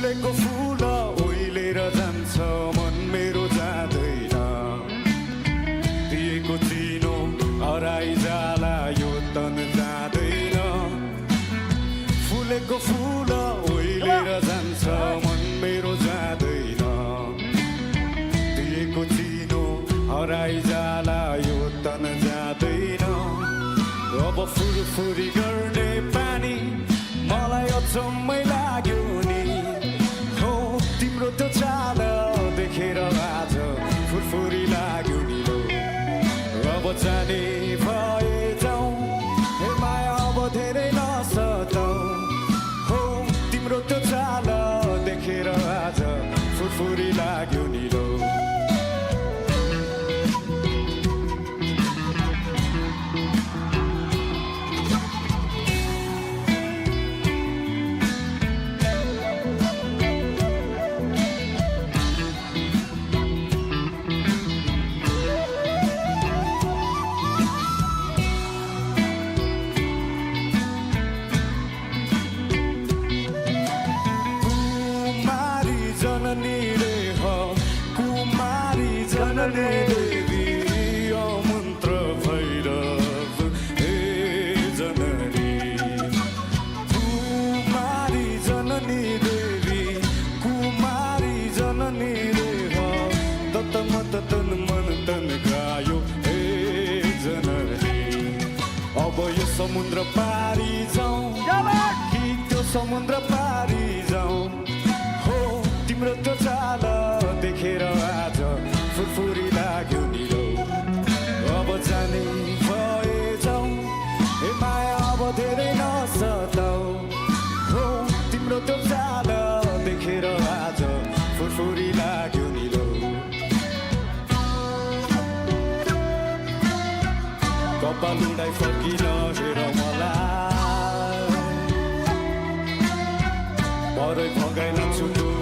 फुलेको फुल ओइलेर जान्छ मन मेरो जाँदैन दिएको चिनो हराइ जाला यो तन जाँदैन फुलेको फुल ओइलेर जान्छ मन मेरो जाँदैन दिएको चिनो हराइ जाला यो तन जाँदैन अब फुरफुरी गर्ने पानी मलाई अचम्मै लाग्यो नि हो तिम्रो त्यो चाल देखेर आज फुरफुरी लाग्यो नि लो अब जाने भए जाउँ हे माया अब धेरै नसताऊ हो तिम्रो त्यो चाल देखेर आज फुरफुरी लाग्यो नि लो देवी मन्त्र भैरव हे जननी कुमारी जननी देवी कुमारी जननी देह तत्तम तन मन तन गायो हे जननी अब यो समुद्र पारी जाउँ कि त्यो समुद्र पारी जाउँ हो तिम्रो त्यो चाल देखेर आज फुरफुरी लाग्यो नि लो अब जाने भए जाउँ हे माया अब धेरै नसताऊ हो तिम्रो त्यो चाल देखेर आज फुरफुरी लाग्यो नि लो कपाल उडाइ फर्किन हेर मलाई भरै भगाइ लान्छु